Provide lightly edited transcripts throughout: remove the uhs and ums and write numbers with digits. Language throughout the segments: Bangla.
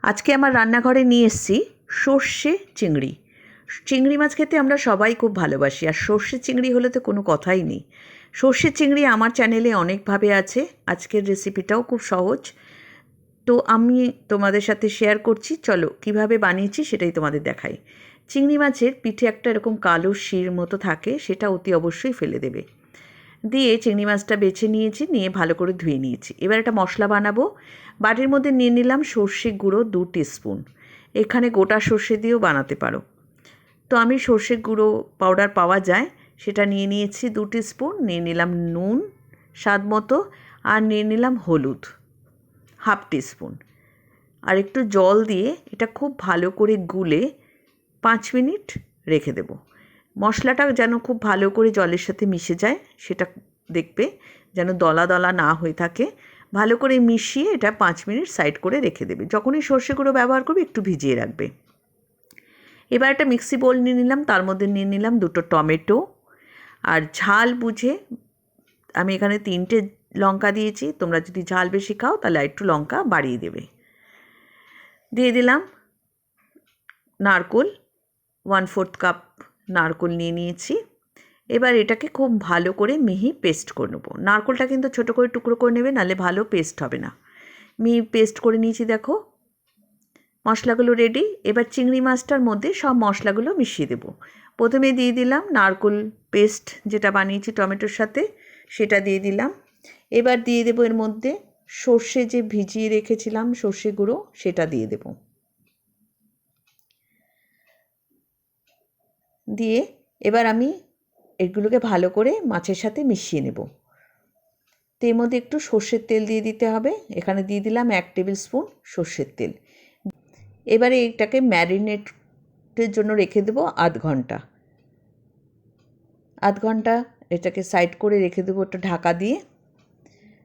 আজকে আমার রান্নাঘরে নিয়ে এসেছি সর্ষে চিংড়ি। চিংড়ি মাছ খেতে আমরা সবাই খুব ভালোবাসি, আর সর্ষে চিংড়ি হলে তো কোনো কথাই নেই। সর্ষে চিংড়ি আমার চ্যানেলে অনেকভাবে আছে। আজকের রেসিপিটাও খুব সহজ, তো আমি তোমাদের সাথে শেয়ার করছি। চলো কিভাবে বানিয়েছি সেটাই তোমাদের দেখাই। চিংড়ি মাছের পিঠে একটা এরকম কালো শির মতো থাকে, সেটা অতি অবশ্যই ফেলে দেবে। দিয়ে চিংড়ি মাছটা বেছে নিয়েছি, নিয়ে ভালো করে ধুয়ে নিয়েছি। এবার একটা মশলা বানাবো। বাটির মধ্যে নিয়ে নিলাম সর্ষে গুঁড়ো 2 টিস্পুন। এখানে গোটা সর্ষে দিয়েও বানাতে পারো, তো আমি সর্ষে গুঁড়ো পাউডার পাওয়া যায় সেটা নিয়ে নিয়েছি 2 টিস্পুন। নিয়ে নিলাম নুন স্বাদ মতো, আর নিয়ে নিলাম হলুদ 1/2 টিস্পুন। আর একটু জল দিয়ে এটা খুব ভালো করে গুলে 5 মিনিট রেখে দেবো। মশলাটা যেন খুব ভালো করে জলের সাথে মিশে যায়, সেটা দেখবে, যেন দলা দলা না হয়ে থাকে। ভালো করে মিশিয়ে এটা 5 মিনিট সাইড করে রেখে দেবে। যখনই সর্ষে গুঁড়ো ব্যবহার করবে একটু ভিজিয়ে রাখবে। এবার একটা মিক্সি বোল নিয়ে নিলাম, তার মধ্যে নিয়ে নিলাম 2টো টমেটো। আর ঝাল বুঝে আমি এখানে 3টে লঙ্কা দিয়েছি। তোমরা যদি ঝাল বেশি খাও তাহলে একটু লঙ্কা বাড়িয়ে দেবে। দিয়ে দিলাম নারকেল, 1/4 কাপ নারকেল নিয়ে নিয়েছি। এবার এটাকে খুব ভালো করে মিহি পেস্ট করে নেবো। নারকেলটা কিন্তু ছোটো করে টুকরো করে নেবে, নাহলে ভালো পেস্ট হবে না। মিহি পেস্ট করে নিয়েছি, দেখো মশলাগুলো রেডি। এবার চিংড়ি মাছটার মধ্যে সব মশলাগুলো মিশিয়ে দেবো। প্রথমে দিয়ে দিলাম নারকেল পেস্ট যেটা বানিয়েছি টমেটোর সাথে, সেটা দিয়ে দিলাম। এবার দিয়ে দেবো এর মধ্যে সর্ষে যে ভিজিয়ে রেখেছিলাম সর্ষে গুঁড়ো, সেটা দিয়ে দেবো। দিয়ে এবার আমি এগুলোকে ভালো করে মাছের সাথে মিশিয়ে নেব। তো এর মধ্যে একটু সর্ষের তেল দিয়ে দিতে হবে। এখানে দিয়ে দিলাম 1 টেবিল স্পুন সর্ষের তেল। এবারে এটাকে ম্যারিনেটের জন্য রেখে দেবো আধ ঘন্টা। এটাকে সাইড করে রেখে দেবো একটা ঢাকা দিয়ে।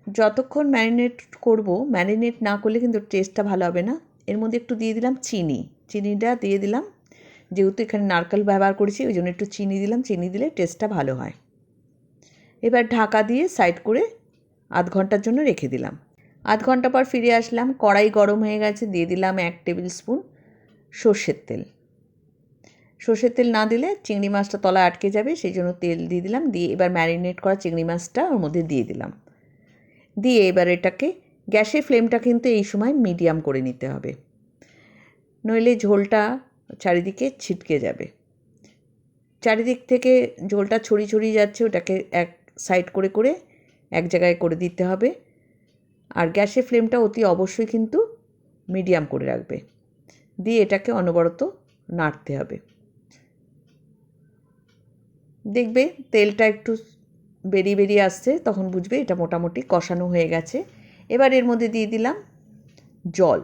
যতক্ষণ ম্যারিনেট করব, ম্যারিনেট না করলে কিন্তু টেস্টটা ভালো হবে না। এর মধ্যে একটু দিয়ে দিলাম চিনিটা দিয়ে দিলাম, যেহেতু এখানে নারকেল ব্যবহার করেছি ওই জন্য একটু চিনি দিলাম। চিনি দিলে টেস্টটা ভালো হয়। এবার ঢাকা দিয়ে সাইড করে আধ ঘন্টার জন্য রেখে দিলাম। আধ ঘন্টা পর ফিরে আসলাম। কড়াই গরম হয়ে গেছে, দিয়ে দিলাম 1 টেবিল স্পুন সর্ষের তেল। সর্ষের তেল না দিলে চিংড়ি মাছটা তলায় আটকে যাবে, সেই জন্য তেল দিয়ে দিলাম। দিয়ে এবার ম্যারিনেট করা চিংড়ি মাছটা ওর মধ্যে দিয়ে দিলাম। দিয়ে এবার এটাকে, গ্যাসের ফ্লেমটা কিন্তু এই সময় মিডিয়াম করে নিতে হবে, নইলে ঝোলটা চারিদিকে ছিটকে যাবে। চারিদিক থেকে ঝোলটা ছড়িয়ে যাচ্ছে, ওটাকে এক সাইড করে করে এক জায়গায় করে দিতে হবে। আর গ্যাসের ফ্লেমটা অতি অবশ্যই কিন্তু মিডিয়াম করে রাখবে। দিয়ে এটাকে অনবরত নাড়তে হবে। দেখবে তেলটা একটু বেরিয়ে আসছে, তখন বুঝবে এটা মোটামুটি কষানো হয়ে গেছে। এবার এর মধ্যে দিয়ে দিলাম জল।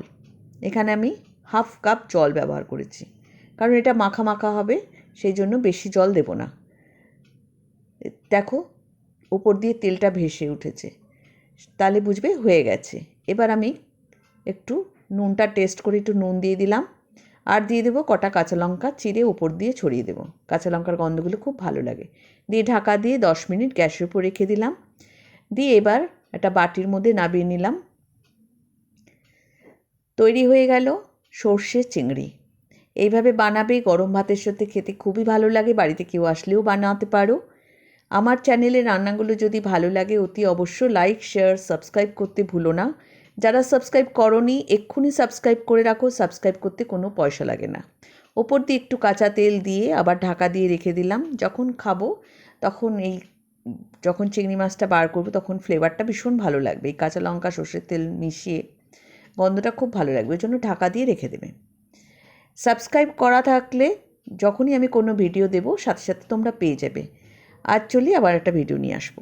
এখানে আমি 1/2 কাপ জল ব্যবহার করেছি, কারণ এটা মাখা মাখা হবে, সেই জন্য বেশি জল দেব না। দেখো উপর দিয়ে তেলটা ভেসে উঠেছে, তাহলে বুঝবে হয়ে গেছে। এবার আমি একটু নুনটা টেস্ট করে একটু নুন দিয়ে দিলাম, আর দিয়ে দেবো কটা কাঁচা লঙ্কা চিড়ে উপর দিয়ে ছড়িয়ে দেবো। কাঁচা লঙ্কার গন্ধগুলো খুব ভালো লাগে। দিয়ে ঢাকা দিয়ে 10 মিনিট গ্যাসের উপর রেখে দিলাম। দিয়ে এবার একটা বাটির মধ্যে নামিয়ে নিলাম। তৈরি হয়ে গেল সর্ষে চিংড়ি। এইভাবে বানাবে, গরম ভাতের সাথে খেতে খুবই ভালো লাগে। বাড়িতে কেউ আসলেও বানাতে পারো। আমার চ্যানেলের রান্নাগুলো যদি ভালো লাগে অতি অবশ্য লাইক, শেয়ার, সাবস্ক্রাইব করতে ভুলো না। যারা সাবস্ক্রাইব করোনি এক্ষুনি সাবস্ক্রাইব করে রাখো, সাবস্ক্রাইব করতে কোনো পয়সা লাগে না। ওপর দিয়ে একটু কাঁচা তেল দিয়ে আবার ঢাকা দিয়ে রেখে দিলাম। যখন খাবো তখন যখন চিংড়ি মাছটা বার করবো তখন ফ্লেভারটা ভীষণ ভালো লাগবে। এই কাঁচা লঙ্কা সর্ষের তেল মিশিয়ে গন্ধটা খুব ভালো লাগবে, ওই জন্য ঢাকা দিয়ে রেখে দেবে। সাবস্ক্রাইব করা থাকলে যখনই আমি কোনো ভিডিও দেবো সাথে সাথে তোমরা পেয়ে যাবে। আজ চলি, আবার একটা ভিডিও নিয়ে আসবো।